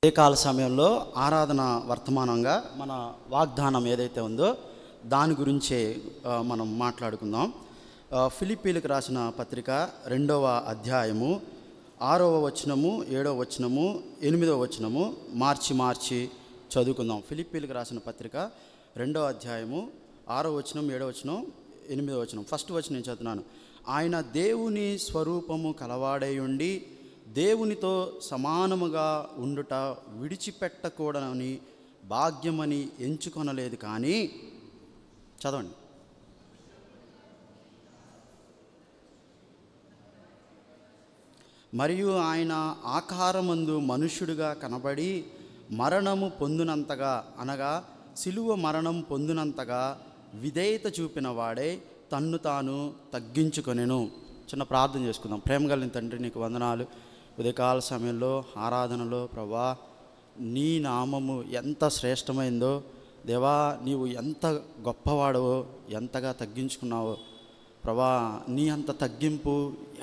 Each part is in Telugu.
ఏ కాల సమయంలో ఆరాధన వర్తమానంగా మన వాగ్దానం ఏదైతే ఉందో దాని గురించే మనం మాట్లాడుకుందాం. ఫిలిప్పీలకు రాసిన పత్రిక 2వ అధ్యాయము 6వ వచనము, 7వ వచనము, 8వ వచనము మార్చి చదువుకుందాం. ఫిలిప్పీలకు రాసిన పత్రిక 2వ అధ్యాయము 6వ వచనం, 7వ వచనం, 8వ వచనం. ఫస్ట్ వచనం నేను చదువుతున్నాను. ఆయన దేవుని స్వరూపము కలవాడై ఉండి దేవునితో సమానముగా ఉండుట విడిచిపెట్టకూడని భాగ్యమని ఎంచుకొనలేదు, కానీ చదవండి. మరియు ఆయన ఆకారమందు మనుష్యుడిగా కనబడి మరణము పొందినంతగా, అనగా సిలువ మరణం పొందినంతగా విధేయత చూపిన వాడే తన్ను తాను తగ్గించుకొనెను. చిన్న ప్రార్థన చేసుకుందాం. ప్రేమ కలిగిన తండ్రి, నీకు వందనాలు. ఉదయకాల సమయంలో ఆరాధనలో ప్రభా, నీ నామము ఎంత శ్రేష్టమైందో దేవా, నీవు ఎంత గొప్పవాడవో, ఎంతగా తగ్గించుకున్నావో ప్రభా. నీ అంత తగ్గింపు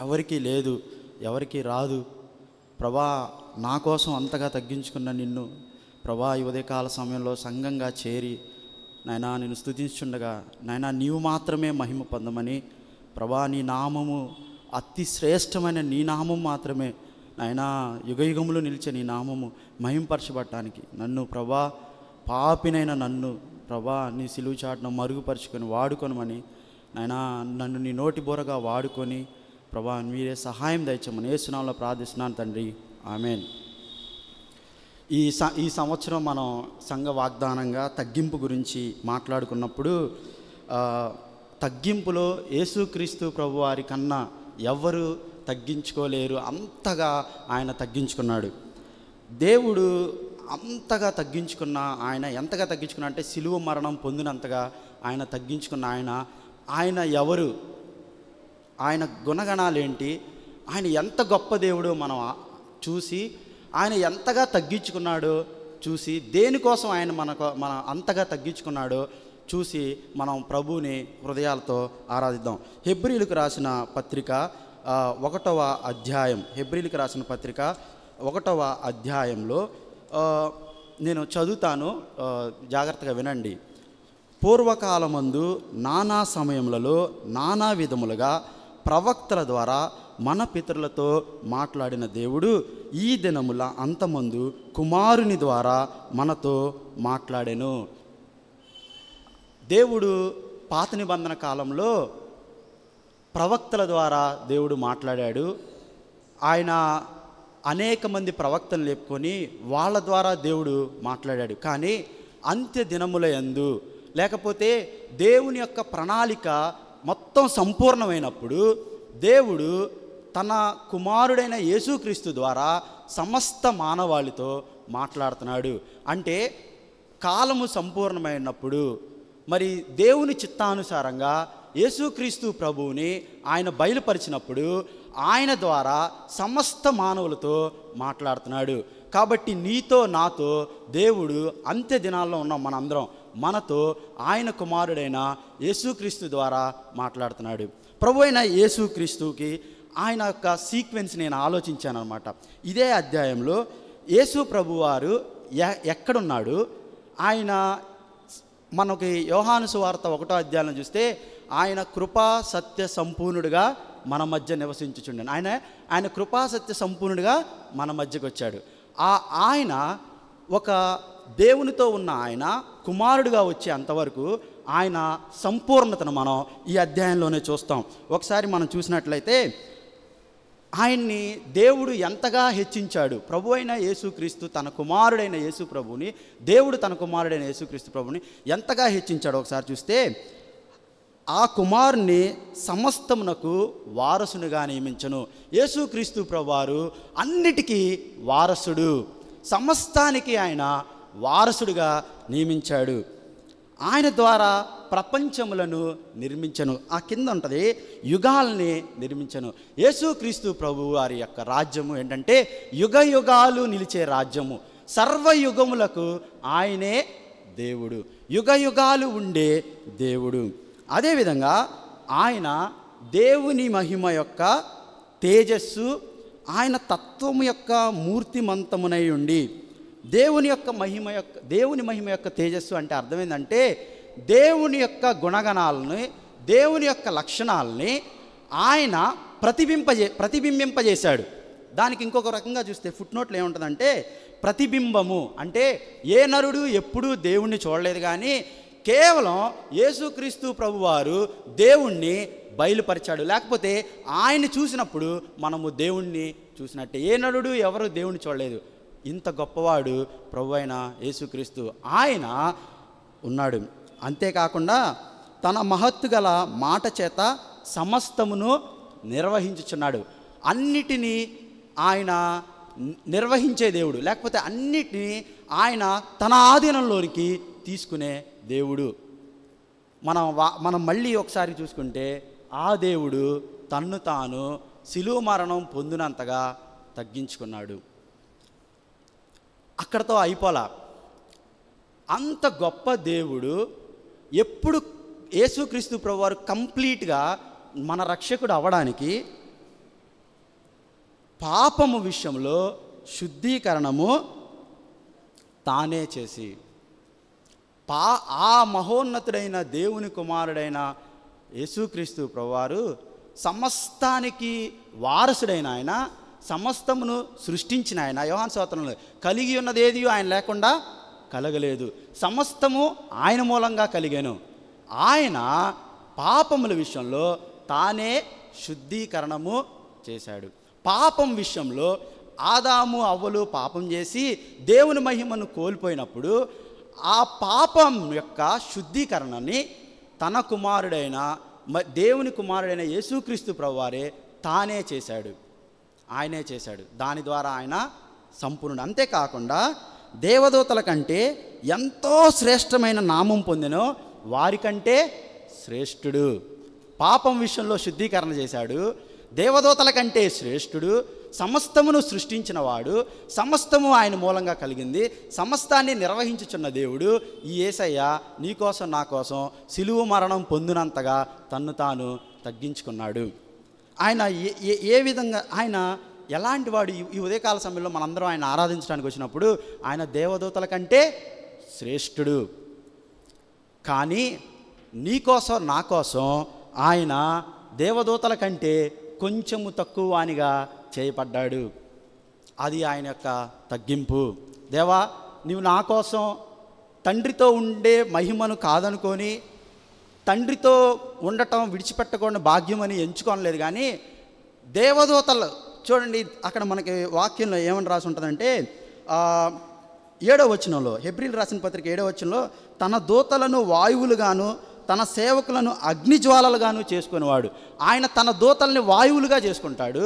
ఎవరికీ లేదు, ఎవరికీ రాదు ప్రభా. నా కోసం అంతగా తగ్గించుకున్న నిన్ను ప్రభా, ఈ ఉదయకాల సమయంలో సంఘంగా చేరి నాయనా నిన్ను స్తుతించుండగా నాయనా నీవు మాత్రమే మహిమ పొందమని ప్రభా, నీ నామము అతి శ్రేష్టమైన నీ నామం మాత్రమే నాయనా యుగయుగములు నిలిచే నీ నామము మహింపరచబడటానికి నన్ను ప్రభా, పాపినైన నన్ను ప్రభా నీ సిలువ చాటును మరుగుపరుచుకొని వాడుకొనమని నాయనా, నన్ను నీ నోటి బోరగా వాడుకొని ప్రభా మీరే సహాయం దయచేయమని యేసు నామములో ప్రార్థిస్తున్నాను తండ్రి, ఆమేన్. ఈ సంవత్సరం మనం సంఘ వాగ్దానంగా తగ్గింపు గురించి మాట్లాడుకున్నప్పుడు తగ్గింపులో యేసుక్రీస్తు ప్రభు వారి కన్నా ఎవరు తగ్గించుకోలేరు, అంతగా ఆయన తగ్గించుకున్నాడు. దేవుడు అంతగా తగ్గించుకున్న ఆయన ఎంతగా తగ్గించుకున్నా అంటే సిలువ మరణం పొందినంతగా ఆయన తగ్గించుకున్న ఆయన ఎవరు, ఆయన గుణగణాలేంటి, ఆయన ఎంత గొప్ప దేవుడో మనం చూసి, ఆయన ఎంతగా తగ్గించుకున్నాడో చూసి, దేనికోసం ఆయన మన అంతగా తగ్గించుకున్నాడో చూసి మనం ప్రభువుని హృదయాలతో ఆరాధిద్దాం. హెబ్రీలకు రాసిన పత్రిక 1వ అధ్యాయం, హెబ్రీలకు రాసిన పత్రిక 1వ అధ్యాయంలో నేను చదువుతాను, జాగ్రత్తగా వినండి. పూర్వకాలమందు నానా సమయములలో నానా విధములుగా ప్రవక్తల ద్వారా మన పితరులతో మాట్లాడిన దేవుడు ఈ దినముల అంతమందు కుమారుని ద్వారా మనతో మాట్లాడెను. దేవుడు పాత నిబంధన కాలంలో ప్రవక్తల ద్వారా దేవుడు మాట్లాడాడు. ఆయన అనేక మంది ప్రవక్తలను లేపుకొని వాళ్ళ ద్వారా దేవుడు మాట్లాడాడు. కానీ అంత్య దినముల యందు, లేకపోతే దేవుని యొక్క ప్రణాళిక మొత్తం సంపూర్ణమైనప్పుడు దేవుడు తన కుమారుడైన యేసుక్రీస్తు ద్వారా సమస్త మానవాళితో మాట్లాడుతున్నాడు. అంటే కాలము సంపూర్ణమైనప్పుడు మరి దేవుని చిత్తానుసారంగా యేసుక్రీస్తు ప్రభువుని ఆయన బయలుపరిచినప్పుడు ఆయన ద్వారా సమస్త మానవులతో మాట్లాడుతున్నాడు. కాబట్టి నీతో నాతో దేవుడు అంత్య దినాల్లో ఉన్న మనందరం మనతో ఆయన కుమారుడైన యేసుక్రీస్తు ద్వారా మాట్లాడుతున్నాడు. ప్రభు అయిన యేసుక్రీస్తుకి ఆయన యొక్క సీక్వెన్స్ నేను ఆలోచించాను అనమాట. ఇదే అధ్యాయంలో యేసు ప్రభువారు ఎక్కడున్నాడు, ఆయన మనకి యోహాను సువార్త 1వ అధ్యాయంలో చూస్తే ఆయన కృపా సత్య సంపూర్ణుడిగా మన మధ్య నివసించుచుండెను. ఆయన కృపా సత్య సంపూర్ణుడిగా మన మధ్యకు వచ్చాడు. ఆయన ఒక దేవునితో ఉన్న ఆయన కుమారుడిగా వచ్చే అంతవరకు ఆయన సంపూర్ణతను మనం ఈ అధ్యాయంలోనే చూస్తాం. ఒకసారి మనం చూసినట్లయితే ఆయన్ని దేవుడు ఎంతగా హెచ్చించాడు. ప్రభు అయిన యేసుక్రీస్తు తన కుమారుడైన యేసు ప్రభుని, దేవుడు తన కుమారుడైన యేసుక్రీస్తు ప్రభుని ఎంతగా హెచ్చించాడు ఒకసారి చూస్తే, ఆ కుమారుని సమస్తమునకు వారసునిగా నియమించను. యేసుక్రీస్తు ప్రభువారు అన్నిటికీ వారసుడు, సమస్తానికి ఆయన వారసుడిగా నియమించాడు. ఆయన ద్వారా ప్రపంచములను నిర్మించను. ఆ కింద ఉంటుంది యుగాల్ని నిర్మించను. యేసుక్రీస్తు ప్రభు వారి యొక్క రాజ్యము ఏంటంటే యుగ యుగాలు నిలిచే రాజ్యము. సర్వయుగములకు ఆయనే దేవుడు, యుగ యుగాలు ఉండే దేవుడు. అదేవిధంగా ఆయన దేవుని మహిమ యొక్క తేజస్సు, ఆయన తత్వము యొక్క మూర్తిమంతమునై ఉండి దేవుని మహిమ యొక్క తేజస్సు అంటే అర్థం ఏంటంటే దేవుని యొక్క గుణగణాలని, దేవుని యొక్క లక్షణాలని ఆయన ప్రతిబింబింపజేశాడు. దానికి ఇంకొక రకంగా చూస్తే ఫుట్ నోట్లో ఏముంటుందంటే ప్రతిబింబము అంటే ఏ నరుడు ఎప్పుడూ దేవుణ్ణి చూడలేదు, కానీ కేవలం యేసుక్రీస్తు ప్రభువారు దేవుణ్ణి బయలుపరిచాడు. లేకపోతే ఆయన్ని చూసినప్పుడు మనము దేవుణ్ణి చూసినట్టే. ఏ నరుడు ఎవరు దేవుణ్ణి చూడలేదు, ఇంత గొప్పవాడు ప్రభు అయిన యేసుక్రీస్తు ఆయన ఉన్నాడు. అంతేకాకుండా తన మహత్తు గల మాట చేత సమస్తమును నిర్వహించుచున్నాడు. అన్నిటినీ ఆయన నిర్వహించే దేవుడు, లేకపోతే అన్నిటినీ ఆయన తన ఆధీనంలోనికి తీసుకునే దేవుడు. మనం మళ్ళీ ఒకసారి చూసుకుంటే ఆ దేవుడు తన్ను తాను శిలువ మరణం పొందినంతగా తగ్గించుకున్నాడు. అక్కడతో అయిపోలా. అంత గొప్ప దేవుడు ఎప్పుడు యేసుక్రీస్తు ప్రభువారు కంప్లీట్గా మన రక్షకుడు అవ్వడానికి పాపము విషయంలో శుద్ధీకరణము తానే చేసి ఆ మహోన్నతుడైన దేవుని కుమారుడైన యేసుక్రీస్తు ప్రభువారు సమస్తానికి వారసుడైన ఆయన, సమస్తమును సృష్టించిన ఆయన. యోహాను సువార్తలో కలిగి ఉన్నది ఏది ఆయన లేకుండా కలగలేదు, సమస్తము ఆయన మూలంగా కలిగాను. ఆయన పాపముల విషయంలో తానే శుద్ధీకరణము చేశాడు. పాపం విషయంలో ఆదాము అవ్వలు పాపం చేసి దేవుని మహిమను కోల్పోయినప్పుడు ఆ పాపం యొక్క శుద్ధీకరణని తన కుమారుడైన దేవుని కుమారుడైన యేసుక్రీస్తు ప్రభువారే తానే చేశాడు, ఆయనే చేశాడు. దాని ద్వారా ఆయన సంపూర్ణుడు. అంతేకాకుండా దేవదూతల కంటే ఎంతో శ్రేష్టమైన నామం పొందినో వారికంటే శ్రేష్ఠుడు. పాపం విషయంలో శుద్ధీకరణ చేశాడు, దేవదూతల కంటే శ్రేష్ఠుడు, సమస్తమును సృష్టించిన వాడు, సమస్తము ఆయన మూలంగా కలిగింది, సమస్తాన్ని నిర్వహించుచున్న దేవుడు ఈ యేసయ్య నీకోసం నా కోసం శిలువ మరణం పొందినంతగా తన్ను తాను తగ్గించుకున్నాడు. ఆయన ఏ విధంగా, ఆయన ఎలాంటి వాడు? ఈ ఉదయకాల సమయంలో మనందరం ఆయన ఆరాధించడానికి వచ్చినప్పుడు ఆయన దేవదూతల కంటే శ్రేష్ఠుడు. కానీ నీకోసం నా కోసం ఆయన దేవదూతల కంటే కొంచెము తక్కువ వానిగా చేయబడ్డాడు. అది ఆయన యొక్క తగ్గింపు. దేవా, నీవు నా కోసం తండ్రితో ఉండే మహిమను కాదనుకొని తండ్రితో ఉండటం విడిచిపెట్టకుండా భాగ్యమని ఎంచుకోనలేదు, కానీ దేవదూతలు చూడండి, అక్కడ మనకి వాక్యంలో ఏమని రాసి ఉంటుందంటే 7వ వచనంలో, హెబ్రీలు రాసిన పత్రిక 7వ వచనంలో, తన దూతలను వాయువులుగాను తన సేవకులను అగ్నిజ్వాలలుగాను చేసుకునేవాడు. ఆయన తన దూతల్ని వాయువులుగా చేసుకుంటాడు,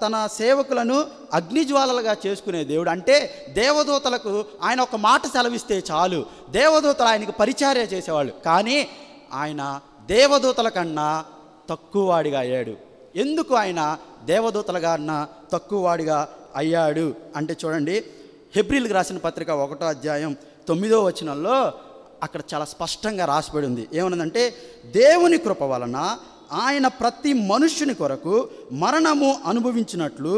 తన సేవకులను అగ్నిజ్వాలలుగా చేసుకునే దేవుడు. అంటే దేవదూతలకు ఆయన ఒక మాట సెలవిస్తే చాలు, దేవదూతలు ఆయనకు పరిచర్య చేసేవాళ్ళు. కానీ ఆయన దేవదూతల కన్నా తక్కువ వాడిగా అయ్యాడు. ఎందుకు ఆయన దేవదూతల కన్నా తక్కువ వాడిగా అయ్యాడు అంటే చూడండి, హెబ్రీలకు రాసిన పత్రిక 1వ అధ్యాయం 9వ వచనంలో అక్కడ చాలా స్పష్టంగా రాసిపడి ఉంది. ఏమన్నదంటే, దేవుని కృప వలన ఆయన ప్రతి మనుష్యుని కొరకు మరణము అనుభవించినట్లు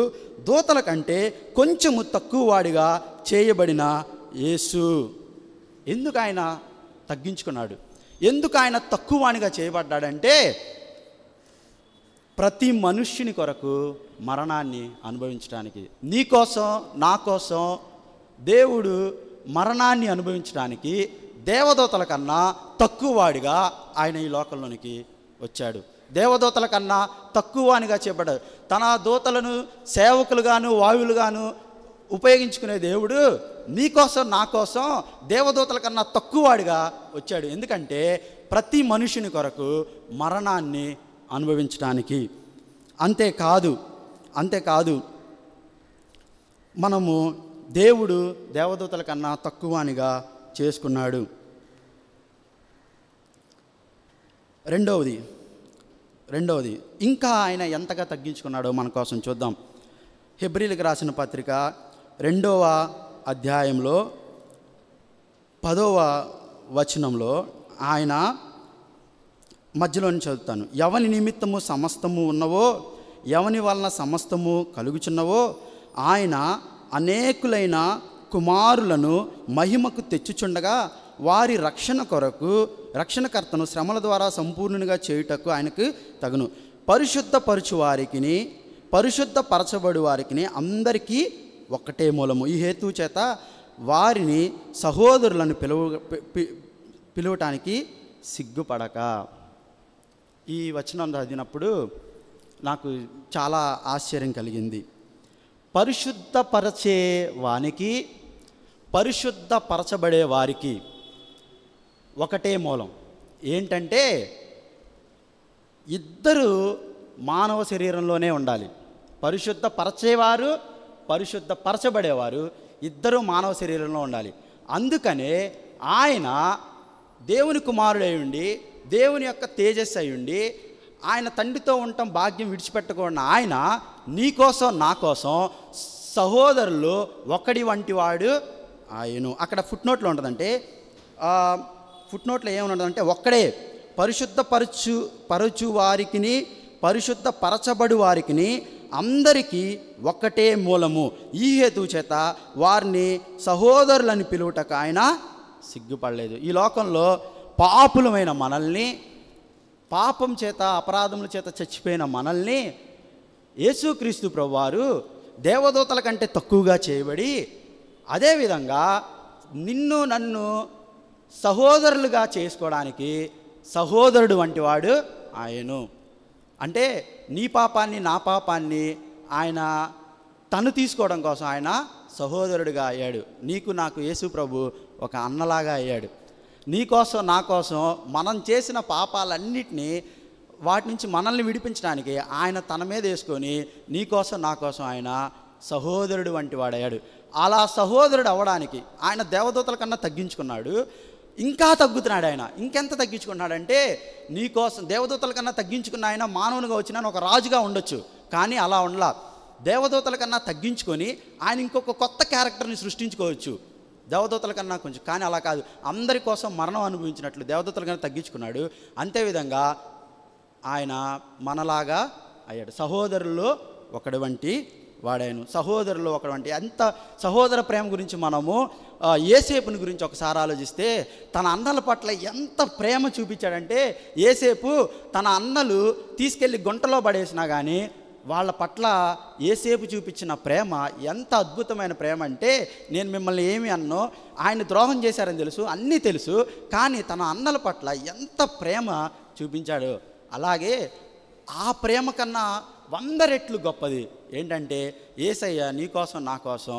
దూతల కంటే కొంచెము తక్కువ వాడిగా చేయబడిన యేసు. ఎందుకు ఆయన తగ్గించుకున్నాడు? ఎందుకు ఆయన తక్కువ వాడిగా చేయబడ్డాడంటే, ప్రతి మనుష్యుని కొరకు మరణాన్ని అనుభవించడానికి, నీ కోసం నా కోసం దేవుడు మరణాన్ని అనుభవించడానికి దేవదూతల కన్నా తక్కువ వాడిగా ఆయన ఈ లోకంలోనికి వచ్చాడు. దేవదూతల కన్నా తక్కువ వానిగా చేయబడ్డాడు. తన దూతలను సేవకులుగాను వాయువులుగాను ఉపయోగించుకునే దేవుడు నీకోసం నా కోసం దేవదూతల కన్నా తక్కువ వాడిగా వచ్చాడు. ఎందుకంటే ప్రతి మనుషుని కొరకు మరణాన్ని అనుభవించడానికి. అంతేకాదు మనము దేవుడు దేవదూతల కన్నా తక్కువనిగా చేసుకున్నాడు. రెండవది ఇంకా ఆయన ఎంతగా తగ్గించుకున్నాడో మన కోసం చూద్దాం. హెబ్రీలకు రాసిన పత్రిక 2వ అధ్యాయంలో 10వ వచనంలో ఆయన మధ్యలోని చదువుతాను. ఎవని నిమిత్తము సమస్తము ఉన్నవో, ఎవని వలన సమస్తము కలుగుచున్నవో ఆయన అనేకులైన కుమారులను మహిమకు తెచ్చుచుండగా వారి రక్షణ కొరకు రక్షణకర్తను శ్రమల ద్వారా సంపూర్ణంగా చేయుటకు ఆయనకు తగును. పరిశుద్ధపరచు వారికిని పరిశుద్ధపరచబడు వారికిని అందరికీ ఒక్కటే మూలము. ఈ హేతువు చేత వారిని సహోదరులను పిలువటానికి సిగ్గుపడక. ఈ వచనం చదివినప్పుడు నాకు చాలా ఆశ్చర్యం కలిగింది. పరిశుద్ధపరచే వానికి పరిశుద్ధపరచబడే వారికి ఒకటే మూలం. ఏంటంటే ఇద్దరు మానవ శరీరంలోనే ఉండాలి. పరిశుద్ధపరచేవారు పరిశుద్ధపరచబడేవారు ఇద్దరు మానవ శరీరంలో ఉండాలి. అందుకనే ఆయన దేవుని కుమారుడై ఉండి దేవుని యొక్క తేజస్సు అయి ఉండి ఆయన తండ్రితో ఉండటం భాగ్యం విడిచిపెట్టకుండా ఆయన నీకోసం నా కోసం సహోదరులు ఒకడి వంటి వాడు ఆయను. అక్కడ ఫుట్నోట్లో ఉంటుందంటే ఫుట్నోట్లో ఏముంటుందంటే ఒక్కడే పరచు వారికిని పరిశుద్ధపరచబడు వారికిని అందరికీ ఒక్కటే మూలము. ఈ హేతువు చేత వారిని సహోదరులని పిలువటకు ఆయన సిగ్గుపడలేదు. ఈ లోకంలో పాపులమైన మనల్ని, పాపం చేత అపరాధముల చేత చచ్చిపోయిన మనల్ని యేసుక్రీస్తు ప్రభువారు దేవదూతల కంటే తక్కువగా చేయబడి అదేవిధంగా నిన్ను నన్ను సహోదరులుగా చేసుకోవడానికి సహోదరుడు వంటి వాడు ఆయను. అంటే నీ పాపాన్ని నా పాపాన్ని ఆయన తను తీసుకోవడం కోసం ఆయన సహోదరుడిగా అయ్యాడు. నీకు నాకు యేసు ప్రభు ఒక అన్నలాగా అయ్యాడు. నీ కోసం నా కోసం మనం చేసిన పాపాలన్నిటినీ వాటి నుంచి మనల్ని విడిపించడానికి ఆయన తన మీద వేసుకొని నీ కోసం నా కోసం ఆయన సహోదరుడు వంటి వాడయ్యాడు. అలా సహోదరుడు అవ్వడానికి ఆయన దేవదూతల కన్నా తగ్గించుకున్నాడు. ఇంకా తగ్గుతున్నాడు. ఆయన ఇంకెంత తగ్గించుకున్నాడంటే నీ కోసం దేవదూతల కన్నా తగ్గించుకున్న ఆయన మానవునిగా వచ్చిన ఒక రాజుగా ఉండొచ్చు, కానీ అలా ఉండలా. దేవదూతల కన్నా తగ్గించుకొని ఆయన ఇంకొక కొత్త క్యారెక్టర్ని సృష్టించుకోవచ్చు దేవదూతల కన్నా కొంచెం, కానీ అలా కాదు. అందరి కోసం మరణం అనుభవించినట్లు దేవదూతల కన్నా తగ్గించుకున్నాడు. అంతేవిధంగా ఆయన మనలాగా అయ్యాడు. సహోదరుల్లో ఒకటి వంటి వాడాను. సహోదరులు ఒకటి వంటి అంత సహోదర ప్రేమ గురించి మనము యేసేపుని గురించి ఒకసారి ఆలోచిస్తే తన అన్నల పట్ల ఎంత ప్రేమ చూపించాడంటే యేసేపు తన అన్నలు తీసుకెళ్ళి గుంటలో పడేసినా కానీ వాళ్ళ పట్ల యేసేపు చూపించిన ప్రేమ ఎంత అద్భుతమైన ప్రేమ అంటే, నేను మిమ్మల్ని ఏమి అన్నో ఆయన ద్రోహం చేశారని తెలుసు, అన్నీ తెలుసు, కానీ తన అన్నల పట్ల ఎంత ప్రేమ చూపించాడు. అలాగే ఆ ప్రేమ కన్నా 100 రెట్లు గొప్పది ఏంటంటే యేసయ్య నీ కోసం నా కోసం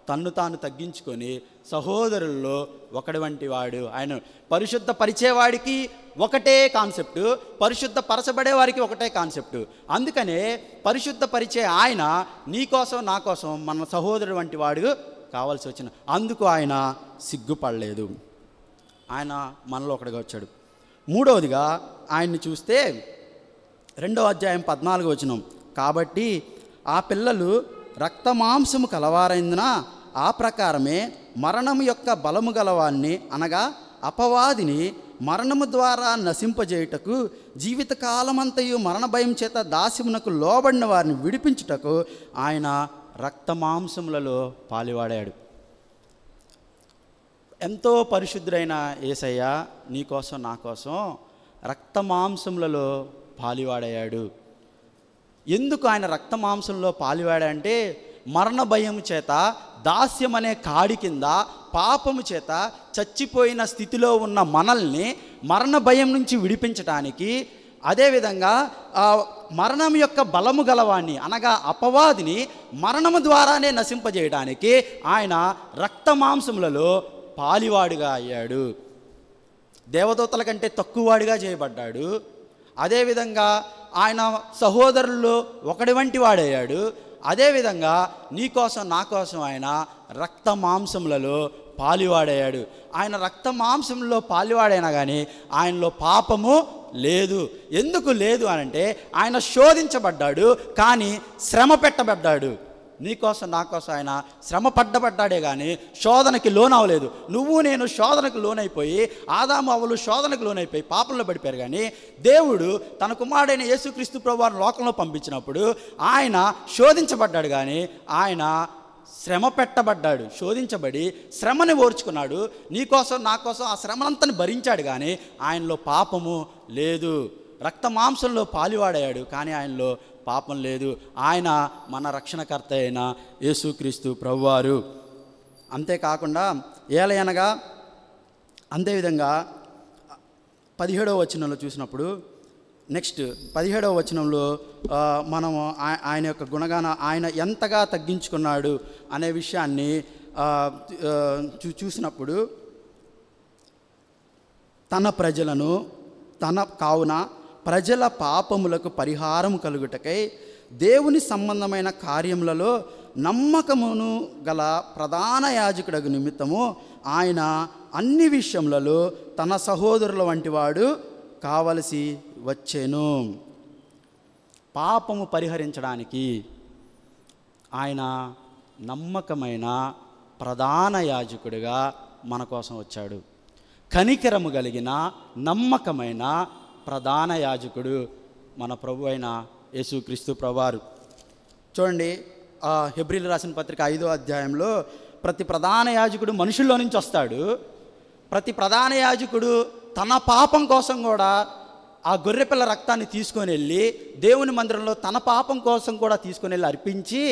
తన్ను తాను తగ్గించుకొని సహోదరుల్లో ఒకటి వంటి వాడు. ఆయన పరిశుద్ధ పరిచేవాడికి ఒకటే కాన్సెప్టు, పరిశుద్ధ పరచబడే వారికి ఒకటే కాన్సెప్టు. అందుకనే పరిశుద్ధ పరిచే ఆయన నీ కోసం నా కోసం మన సహోదరుడు వంటి వాడు కావాల్సి వచ్చిన అందుకు ఆయన సిగ్గుపడలేదు. ఆయన మనలో ఒకటిగా వచ్చాడు. మూడవదిగా ఆయన్ని చూస్తే 2వ అధ్యాయం 14వ వచనం, కాబట్టి ఆ పిల్లలు రక్తమాంసము కలవారైందిన ఆ ప్రకారమే మరణము యొక్క బలము గలవాన్ని అనగా అపవాదిని మరణము ద్వారా నశింపజేయుటకు జీవితకాలమంతయు మరణ భయం చేత దాస్యమునకు లోబడిన వారిని విడిపించుటకు ఆయన రక్తమాంసములలో పాలివాడాడు. ఎంతో పరిశుద్ధుడైన యేసయ్య నీకోసం నా కోసం రక్తమాంసములలో పాలివాడయ్యాడు. ఎందుకు ఆయన రక్తమాంసంలో పాలివాడంటే మరణ భయం చేత దాస్యం అనే కాడి కింద పాపము చేత చచ్చిపోయిన స్థితిలో ఉన్న మనల్ని మరణ భయం నుంచి విడిపించడానికి, అదేవిధంగా మరణం యొక్క బలము గలవాన్ని అనగా అపవాదిని మరణము ద్వారానే నశింపజేయడానికి ఆయన రక్తమాంసములలో పాలివాడిగా అయ్యాడు. దేవదూతల కంటే తక్కువవాడిగా చేయబడ్డాడు. అదేవిధంగా ఆయన సహోదరుల్లో ఒకటి వంటి వాడయ్యాడు. అదేవిధంగా నీ కోసం నా కోసం ఆయన రక్త మాంసములలో పాలివాడయ్యాడు. ఆయన రక్త మాంసంలో పాలివాడైనా కానీ ఆయనలో పాపము లేదు. ఎందుకు లేదు అనంటే ఆయన శోధించబడ్డాడు, కానీ శ్రమ పెట్టబడ్డాడు. నీకోసం నా కోసం ఆయన శ్రమ పడ్డబడ్డాడే కానీ శోధనకి లోనవలేదు. నువ్వు నేను శోధనకు లోనైపోయి ఆదాము అవ్వలు శోధనకు లోనైపోయి పాపంలో పడిపోయారు. కానీ దేవుడు తన కుమారుడైన యేసుక్రీస్తు ప్రభువును లోకంలో పంపించినప్పుడు ఆయన శోధించబడ్డాడు, కానీ ఆయన శ్రమ పెట్టబడ్డాడు, శోధించబడి శ్రమని ఓర్చుకున్నాడు. నీకోసం నా కోసం ఆ శ్రమనంతని భరించాడు, కానీ ఆయనలో పాపము లేదు. రక్త మాంసంలో పాలువాడయ్యాడు, కానీ ఆయనలో పాపం లేదు. ఆయన మన రక్షణకర్త అయిన యేసుక్రీస్తు ప్రభువారు. అంతేకాకుండా ఏలయనగా అంతేవిధంగా 17వ వచనంలో చూసినప్పుడు, నెక్స్ట్ 17వ వచనంలో మనము ఆయన యొక్క గుణగాన ఆయన ఎంతగా తగ్గించుకున్నాడు అనే విషయాన్ని చూసినప్పుడు, తన ప్రజలను కావున ప్రజల పాపములకు పరిహారం కలుగుటకై దేవుని సంబంధమైన కార్యములలో నమ్మకమును గల ప్రధాన యాజకుడగు నిమిత్తము ఆయన అన్ని విషయములలో తన సహోదరుల వంటివాడు కావలసి వచ్చెను. పాపము పరిహరించడానికి ఆయన నమ్మకమైన ప్రధాన యాజకుడిగా మన కోసం వచ్చాడు. కనికరము కలిగిన నమ్మకమైన ప్రధాన యాజకుడు మన ప్రభు అయిన యేసుక్రీస్తు ప్రభువారు. చూడండి, హెబ్రీలు రాసిన పత్రిక 5వ అధ్యాయంలో ప్రతి ప్రధాన యాజకుడు మనుషుల్లో నుంచి వస్తాడు. ప్రతి ప్రధాన యాజకుడు తన పాపం కోసం కూడా ఆ గొర్రెపిల్ల రక్తాన్ని తీసుకొని వెళ్ళి దేవుని మందిరంలో తన పాపం కోసం కూడా తీసుకొని వెళ్ళి అర్పించి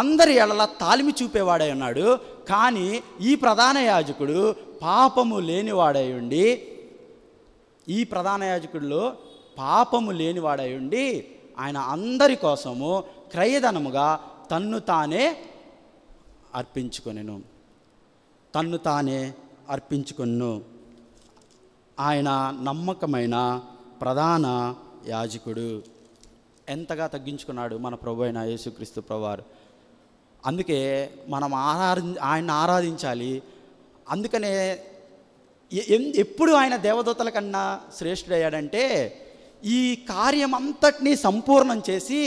అందరి ఎడల తాలిమి చూపేవాడై ఉన్నాడు. కానీ ఈ ప్రధాన యాజకుడు పాపము లేనివాడై ఉండి, ఈ ప్రధాన యాజకుడిలో పాపము లేనివాడై ఉండి ఆయన అందరి కోసము క్రయధనముగా తన్ను తానే అర్పించుకొనెను. ఆయన నమ్మకమైన ప్రధాన యాజకుడు. ఎంతగా తగ్గించుకున్నాడు మన ప్రభు అయిన యేసుక్రీస్తు ప్రభువారు. అందుకే మనం ఆయన ఆరాధించాలి. అందుకనే ఎప్పుడు ఆయన దేవదూతల కన్నా శ్రేష్ఠుడయ్యాడంటే, ఈ కార్యం అంతటినీ సంపూర్ణం చేసి,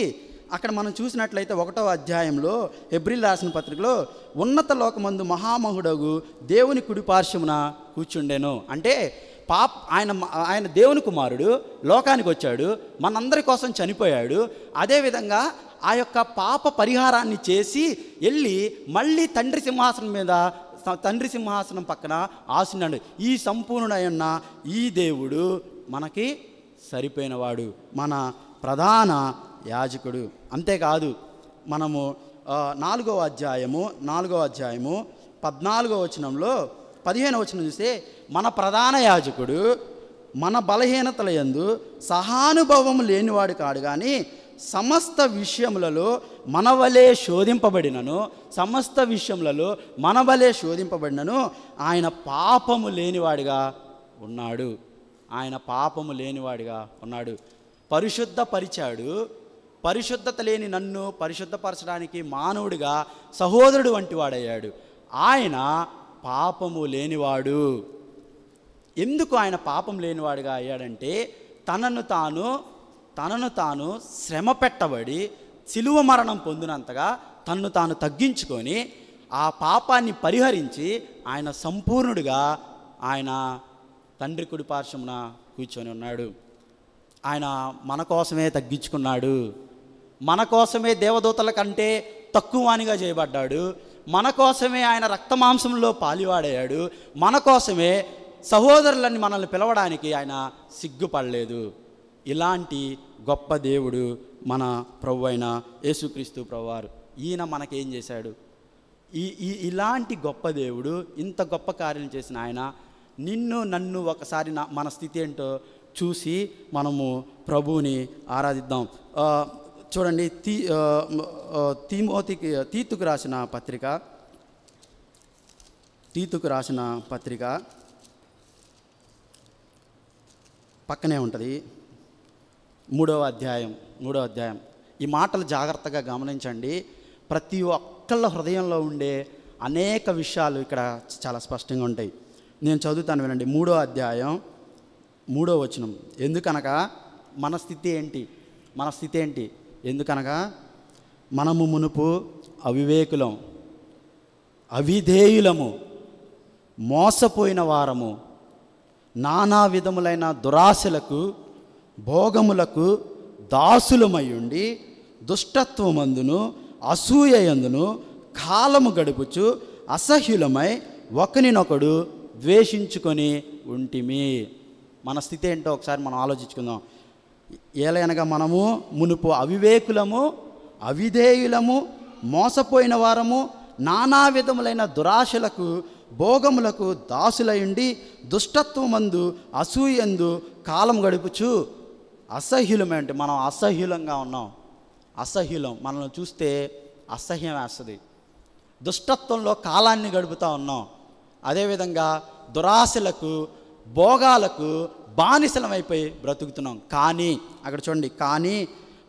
అక్కడ మనం చూసినట్లయితే 1వ అధ్యాయంలో హెబ్రీలు రాసిన పత్రికలో ఉన్నత లోకమందు మహామహుడగు దేవుని కుడిపార్శ్వమున కూర్చుండెను అంటే, ఆయన దేవుని కుమారుడు లోకానికి వచ్చాడు, మనందరి కోసం చనిపోయాడు. అదేవిధంగా ఆ యొక్క పాప పరిహారాన్ని చేసి వెళ్ళి మళ్ళీ తండ్రి సింహాసనం పక్కన ఆసీనుడు. ఈ సంపూర్ణుడైన ఈ దేవుడు మనకి సరిపోయినవాడు, మన ప్రధాన యాజకుడు. అంతేకాదు, మనము 4వ అధ్యాయము 14వ వచనంలో 15వ వచనం చూస్తే, మన ప్రధాన యాజకుడు మన బలహీనతల యందు సహానుభవము లేనివాడు కాడు, కానీ సమస్త విషయములలో మనవలే శోధింపబడినను ఆయన పాపము లేనివాడిగా ఉన్నాడు. పరిశుద్ధపరిచాడు. పరిశుద్ధత లేని నన్ను పరిశుద్ధపరచడానికి మానవుడిగా సహోదరుడు వంటి వాడయ్యాడు. ఆయన పాపము లేనివాడు. ఎందుకు ఆయన పాపం లేనివాడుగా అయ్యాడంటే, తనను తాను శ్రమ పెట్టబడి సిలువ మరణం పొందినంతగా తన్ను తాను తగ్గించుకొని ఆ పాపాన్ని పరిహరించి ఆయన సంపూర్ణుడిగా ఆయన తండ్రి కుడి పార్శ్వమున కూర్చొని ఉన్నాడు. ఆయన మన కోసమే తగ్గించుకున్నాడు. మన కోసమే దేవదూతల కంటే తక్కువవానిగా చేయబడ్డాడు. మన కోసమే ఆయన రక్తమాంసంలో పాలివాడయ్యాడు. మన కోసమే సహోదరులని మనల్ని పిలవడానికి ఆయన సిగ్గుపడలేదు. ఇలాంటి గొప్ప దేవుడు మన ప్రభు అయిన యేసుక్రీస్తు ప్రభువారు. ఈయన మనకేం చేశాడు? ఇలాంటి గొప్ప దేవుడు, ఇంత గొప్ప కార్యం చేసిన ఆయన నిన్ను నన్ను ఒకసారి మన స్థితి ఏంటో చూసి మనము ప్రభువుని ఆరాధిద్దాం. చూడండి, తీతుకు రాసిన పత్రిక పక్కనే ఉంటుంది, 3వ అధ్యాయం. ఈ మాటలు జాగ్రత్తగా గమనించండి. ప్రతి ఒక్కళ్ళ హృదయంలో ఉండే అనేక విషయాలు ఇక్కడ చాలా స్పష్టంగా ఉంటాయి. నేను చదువుతాను, వినండి. 3వ అధ్యాయం 3వ వచనం. ఎందుకనగా మన స్థితి ఏంటి? ఎందుకనగా మనము మునుపు అవివేకులం, అవిధేయులము, మోసపోయిన వారము, నానా విధములైన దురాశలకు భోగములకు దాసులమై ఉండి దుష్టత్వమందును అసూయయందును కాలము గడుపుచు అసహ్యులమై ఒకరినొకడు ద్వేషించుకొని ఉంటిమి. మన స్థితి ఏంటో ఒకసారి మనం ఆలోచించుకుందాం. ఏలయనగా మనము మునుపు అవివేకులము, అవిధేయులము, మోసపోయిన వారము, నానా విధములైన దురాశలకు భోగములకు దాసులయుండి దుష్టత్వమందు అసూయందు కాలం గడుపుచు అసహ్యులమే. అంటే మనం అసహ్యులంగా ఉన్నాం. అసహ్యులం, మనల్ని చూస్తే అసహ్యం వేస్తుంది. దుష్టత్వంలో కాలాన్ని గడుపుతూ ఉన్నాం. అదేవిధంగా దురాశలకు భోగాలకు బానిసలమైపోయి బ్రతుకుతున్నాం. కానీ అక్కడ చూడండి, కానీ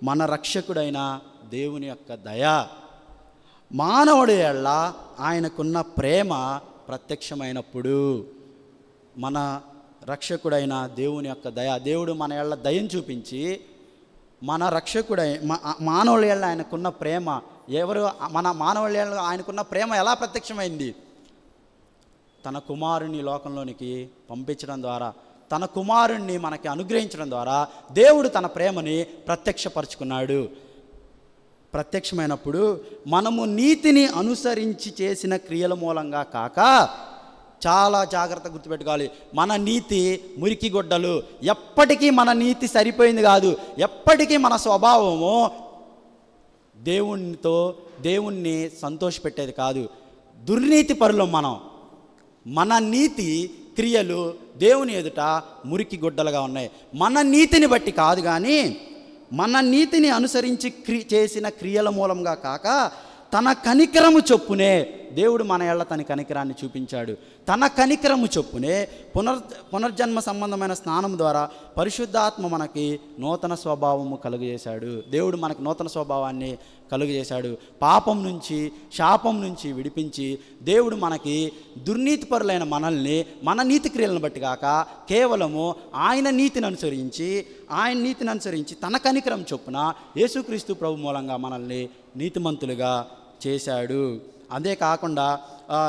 మన రక్షకుడైన దేవుని యొక్క దయ, మానవుడి ఎడల ఆయనకున్న ప్రేమ ప్రత్యక్షమైనప్పుడు, మన రక్షకుడైన దేవుని యొక్క దయ, దేవుడు మన ఎడల దయను చూపించి మన రక్షకుడై మానవుల ఎడల ఆయనకున్న ప్రేమ, ఎవరు మన మానవుల ఎడల ఆయనకున్న ప్రేమ ఎలా ప్రత్యక్షమైంది? తన కుమారుని లోకంలోనికి పంపించడం ద్వారా, తన కుమారుణ్ణి మనకి అనుగ్రహించడం ద్వారా దేవుడు తన ప్రేమని ప్రత్యక్షపరుచుకున్నాడు. ప్రత్యక్షమైనప్పుడు మనము నీతిని అనుసరించి చేసిన క్రియల మూలంగా కాక, చాలా జాగ్రత్త గుర్తుపెట్టుకోవాలి, మన నీతి మురికి గొడ్డలు. ఎప్పటికీ మన నీతి సరిపోయింది కాదు. ఎప్పటికీ మన స్వభావము దేవుణ్ణి సంతోషపెట్టేది కాదు. దుర్నీతి పరులం మనం. మన నీతి క్రియలు దేవుని ఎదుట మురికి గుడ్డలుగా ఉన్నాయి. మన నీతిని బట్టి కాదు, కానీ మన నీతిని అనుసరించి చేసిన క్రియల మూలంగా కాక, తన కనికరము చొప్పునే దేవుడు మన ఎడల తన కనికరాన్ని చూపించాడు. తన కనికరము చొప్పునే పునర్జన్మ సంబంధమైన స్నానం ద్వారా పరిశుద్ధాత్మ మనకి నూతన స్వభావము కలుగజేశాడు. దేవుడు మనకి నూతన స్వభావాన్ని కలుగజేశాడు. పాపం నుంచి, శాపం నుంచి విడిపించి దేవుడు మనకి దుర్నీతిపరులైన మనల్ని మన నీతి క్రియలను బట్టి కాక, కేవలము ఆయన నీతిని అనుసరించి తన కనికరం చొప్పున యేసుక్రీస్తు ప్రభు మూలంగా మనల్ని నీతిమంతులుగా చేశాడు. అదే కాకుండా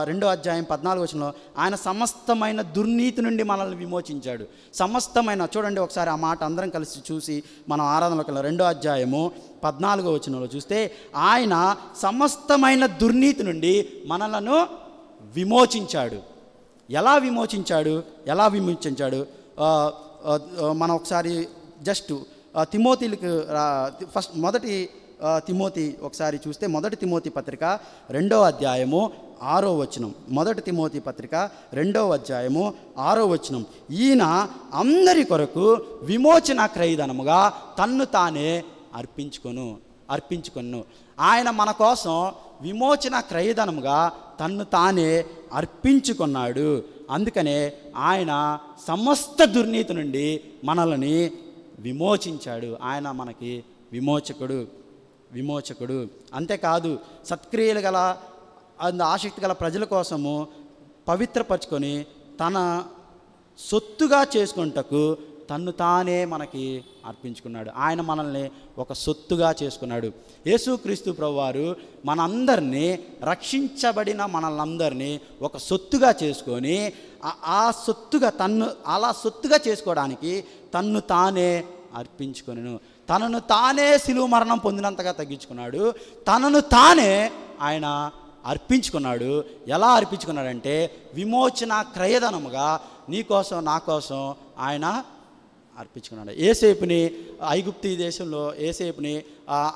2వ అధ్యాయం 14వ వచనంలో ఆయన సమస్తమైన దుర్నీతి నుండి మనల్ని విమోచించాడు. సమస్తమైన, చూడండి ఒకసారి ఆ మాట అందరం కలిసి చూసి మనం ఆరాధనలోకి వెళ్ళాం. 2వ అధ్యాయము 14వ వచనంలో చూస్తే ఆయన సమస్తమైన దుర్నీతి నుండి మనలను విమోచించాడు. ఎలా విమోచించాడు? మనం ఒకసారి జస్ట్ తిమోతిలకు మొదటి తిమోతి ఒకసారి చూస్తే, మొదటి తిమోతి పత్రిక 2వ అధ్యాయము 6వ వచనం. మొదటి తిమోతి పత్రిక 2వ అధ్యాయము 6వ వచనం. ఈయన అందరి కొరకు విమోచన క్రయధనముగా తన్ను తానే అర్పించుకొను. ఆయన మన కోసం విమోచన క్రయధనముగా తన్ను తానే అర్పించుకున్నాడు. అందుకనే ఆయన సమస్త దుర్నీతి నుండి మనల్ని విమోచించాడు. ఆయన మనకి విమోచకుడు. అంతేకాదు, సత్క్రియలు గల ఆసక్తి గల ప్రజల కోసము పవిత్రపరచుకొని తన సొత్తుగా చేసుకుంటకు తన్ను తానే మనకి అర్పించుకున్నాడు. ఆయన మనల్ని ఒక సొత్తుగా చేసుకున్నాడు. యేసుక్రీస్తు ప్రభువారు మనందరినీ, రక్షించబడిన మనల్ని ఒక సొత్తుగా చేసుకొని, ఆ సొత్తుగా అలా సొత్తుగా చేసుకోవడానికి తన్ను తానే అర్పించుకొనెను. తనను తానే శిలువ మరణం పొందినంతగా తగ్గించుకున్నాడు. తనను తానే ఆయన అర్పించుకున్నాడు. ఎలా అర్పించుకున్నాడంటే, విమోచన క్రయధనముగా నీకోసం నా కోసం ఆయన అర్పించుకున్నాడు. ఏసేపుని ఐగుప్తు దేశంలో ఏసేపుని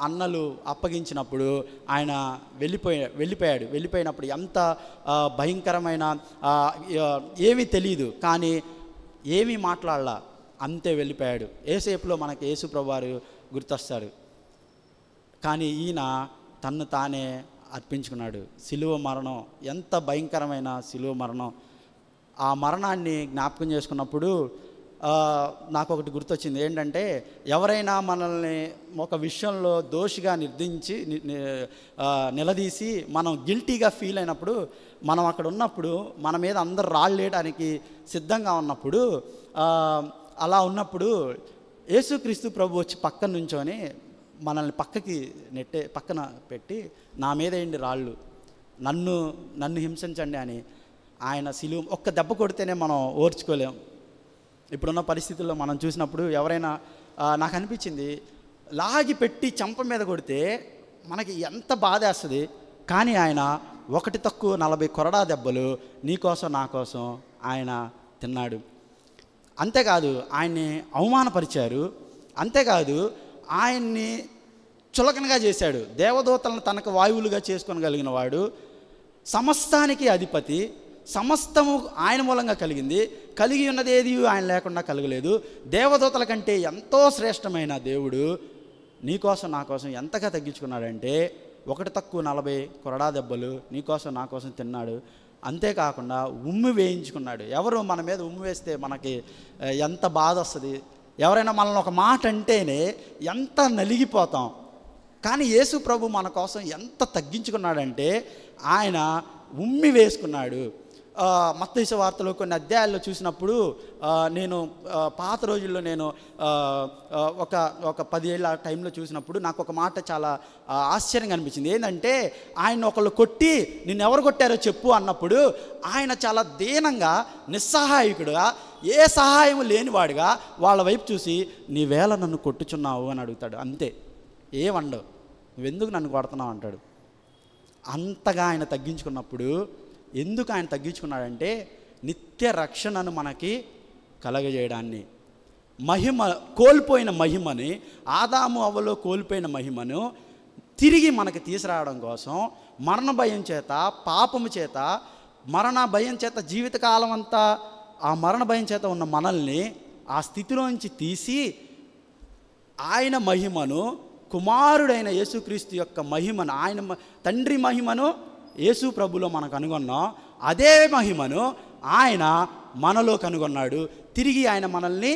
అన్నలు అప్పగించినప్పుడు ఆయన వెళ్ళిపోయినప్పుడు ఎంత భయంకరమైన, ఏమీ తెలియదు కానీ ఏమీ మాట్లాడలా, అంతే వెళ్ళిపోయాడు. ఏసేపులో మనకి యేసు ప్రభువారు గుర్తొస్తాడు. కానీ ఈయన తన్ను తానే అర్పించుకున్నాడు. శిలువ మరణం ఎంత భయంకరమైన శిలువ మరణం. ఆ మరణాన్ని జ్ఞాపకం చేసుకున్నప్పుడు నాకు ఒకటి గుర్తొచ్చింది. ఏంటంటే, ఎవరైనా మనల్ని ఒక విషయంలో దోషిగా నిలదీసి మనం గిల్టీగా ఫీల్ అయినప్పుడు, మనం అక్కడ ఉన్నప్పుడు, మన మీద అందరు రాళ్ళేయడానికి సిద్ధంగా ఉన్నప్పుడు, అలా ఉన్నప్పుడు యేసుక్రీస్తు ప్రభు వచ్చి పక్కన నుంచొని మనల్ని పక్కన పెట్టి, నా మీద ఏంటి రాళ్ళు, నన్ను హింసించండి అని ఆయన శిలువ ఒక్క దెబ్బ కొడితేనే మనం ఓర్చుకోలేం. ఇప్పుడున్న పరిస్థితుల్లో మనం చూసినప్పుడు ఎవరైనా, నాకు అనిపించింది, లాగి పెట్టి చంప మీద కొడితే మనకి ఎంత బాధ వేస్తుంది. కానీ ఆయన 1 కొరడా దెబ్బలు నీకోసం నా కోసం ఆయన తిన్నాడు. అంతేకాదు ఆయన్ని అవమానపరిచారు, అంతేకాదు ఆయన్ని చులకనగా చేశాడు. దేవదూతలను తనకు వాయువులుగా చేసుకోగలిగిన వాడు, సమస్తానికి అధిపతి, సమస్తము ఆయన మూలంగా కలిగింది, కలిగి ఉన్నది ఏది ఆయన లేకుండా కలగలేదు. దేవదూతల కంటే ఎంతో శ్రేష్టమైన దేవుడు నీకోసం నా కోసం ఎంతగా తగ్గించుకున్నాడంటే 1 కొరడా దెబ్బలు నీకోసం నా కోసం తిన్నాడు. అంతేకాకుండా ఉమ్మి వేయించుకున్నాడు. ఎవరు మన మీద ఉమ్మి వేస్తే మనకి ఎంత బాధ వస్తుంది, ఎవరైనా మనల్ని ఒక మాట అంటేనే ఎంత నలిగిపోతాం. కానీ యేసు ప్రభు మన కోసం ఎంత తగ్గించుకున్నాడంటే ఆయన ఉమ్మి వేసుకున్నాడు. మత్తయి సువార్తలో కొన్ని అధ్యాయాల్లో చూసినప్పుడు నేను పాత రోజుల్లో నేను ఒక 10 ఏళ్ళ టైంలో చూసినప్పుడు నాకు ఒక మాట చాలా ఆశ్చర్యంగా అనిపించింది. ఏంటంటే ఆయన ఒకళ్ళు కొట్టి నిన్నెవరు కొట్టారో చెప్పు అన్నప్పుడు ఆయన చాలా దీనంగా నిస్సహాయకుడుగా ఏ సహాయం లేనివాడుగా వాళ్ళ వైపు చూసి నీవేళ నన్ను కొట్టుచున్నావు అని అడుగుతాడు. అంతే, ఏమండవు, నువ్వెందుకు నన్ను కొడుతున్నావు అంటాడు. అంతగా ఆయన తగ్గించుకున్నప్పుడు ఎందుకు ఆయన తగ్గించుకున్నాడంటే నిత్య రక్షణను మనకి కలగజేయడాన్ని, కోల్పోయిన మహిమని, ఆదాము అవ్వలో కోల్పోయిన మహిమను తిరిగి మనకి తీసుకురావడం కోసం మరణ భయం చేత, పాపము చేత, మరణ భయం చేత జీవితకాలం అంతా ఆ మరణ భయం చేత ఉన్న మనల్ని ఆ స్థితిలోంచి తీసి ఆయన మహిమను, కుమారుడైన యేసుక్రీస్తు యొక్క మహిమను, ఆయన తండ్రి మహిమను యేసు ప్రభులో మనం కనుగొన్నాం. అదే మహిమను ఆయన మనలో కనుగొన్నాడు. తిరిగి ఆయన మనల్ని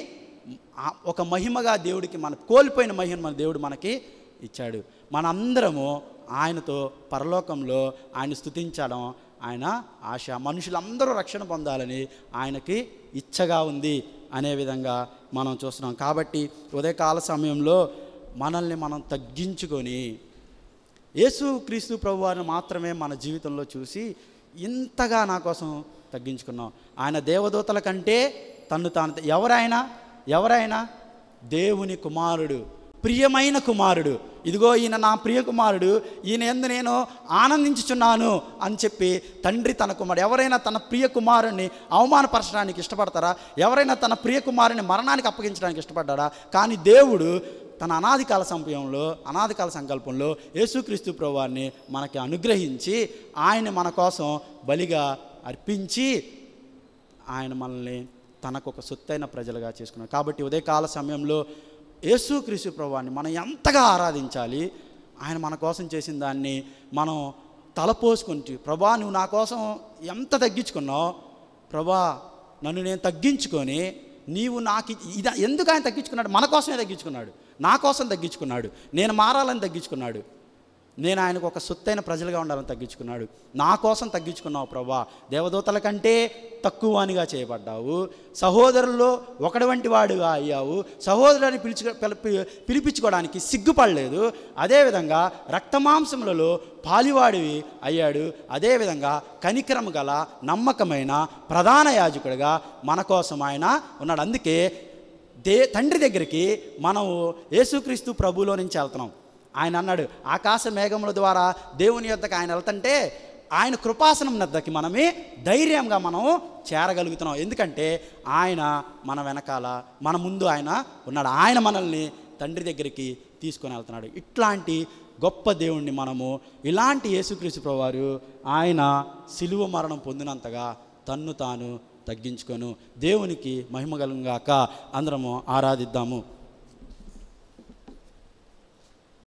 ఒక మహిమగా దేవుడికి, మన కోల్పోయిన మహిమ మన దేవుడు మనకి ఇచ్చాడు. మనందరము ఆయనతో పరలోకంలో ఆయన స్తుతించడం ఆయన ఆశ. మనుషులందరూ రక్షణ పొందాలని ఆయనకి ఇచ్చగా ఉంది అనే విధంగా మనం చూస్తున్నాం. కాబట్టి ఉదయకాల సమయంలో మనల్ని మనం తగ్గించుకొని యేసుక్రీస్తు ప్రభువారిని మాత్రమే మన జీవితంలో చూసి ఇంతగా నా కోసం తగ్గించుకున్నాం. ఆయన దేవదూతల కంటే తన్ను తాను, ఎవరైనా దేవుని కుమారుడు, ప్రియమైన కుమారుడు, ఇదిగో ఈయన నా ప్రియ కుమారుడు, ఈయన యందు నేను ఆనందించుచున్నాను అని చెప్పి తండ్రి తన కుమారుడు, ఎవరైనా తన ప్రియ కుమారుని అవమానపరచడానికి ఇష్టపడతారా? ఎవరైనా తన ప్రియ కుమారుని మరణానికి అప్పగించడానికి ఇష్టపడ్డారా? కానీ దేవుడు తన అనాదికాల సంకల్పంలో యేసుక్రీస్తు ప్రభువారిని మనకి అనుగ్రహించి ఆయన మన కోసం బలిగా అర్పించి ఆయన మనల్ని తనకు ఒక సొత్తైన ప్రజలుగా చేసుకున్నాడు. కాబట్టి ఉదయకాల సమయంలో యేసుక్రీస్తు ప్రభువారిని మనం ఎంతగా ఆరాధించాలి. ఆయన మన కోసం చేసిన దాన్ని మనం తలపోసుకుంటూ, ప్రభా నువ్వు నా కోసం ఎంత తగ్గించుకున్నావు, ప్రభా నన్ను నేను తగ్గించుకొని నీవు నాకు ఇది ఎందుకు ఆయన తగ్గించుకున్నాడు? మన కోసమే తగ్గించుకున్నాడు, నా కోసం తగ్గించుకున్నాడు, నేను మారాలని తగ్గించుకున్నాడు, నేను ఆయనకు ఒక సొత్తైన ప్రజలుగా ఉండాలని తగ్గించుకున్నాడు. నా కోసం తగ్గించుకున్నావు ప్రభా. దేవదూతల కంటే తక్కువనిగా చేయబడ్డావు, సహోదరుల్లో ఒకటి వంటి వాడుగా అయ్యావు, సహోదరుని పిలిపించుకోవడానికి సిగ్గుపడలేదు. అదేవిధంగా రక్తమాంసములలో పాలివాడివి అయ్యాడు. అదేవిధంగా కనికరము గల నమ్మకమైన ప్రధాన యాజకుడిగా మన కోసం ఆయన ఉన్నాడు. అందుకే తండ్రి దగ్గరికి మనము యేసుక్రీస్తు ప్రభువులో నుంచి వెళ్తున్నాం. ఆయన అన్నాడు, ఆకాశ మేఘముల ద్వారా దేవుని యొద్దకు ఆయన వెళ్తుంటే ఆయన కృపాసనం వద్దకి మనమే ధైర్యంగా మనం చేరగలుగుతున్నాం. ఎందుకంటే ఆయన మన వెనకాల, మన ముందు ఆయన ఉన్నాడు. ఆయన మనల్ని తండ్రి దగ్గరికి తీసుకొని వెళ్తున్నాడు. ఇట్లాంటి గొప్ప దేవుణ్ణి మనము, ఇలాంటి యేసుక్రీస్తు ప్రభువారు ఆయన సిలువ మరణం పొందినంతగా తన్ను తాను తగ్గించుకొను. దేవునికి మహిమ కలుగుగాక. అందరము ఆరాధిద్దాము.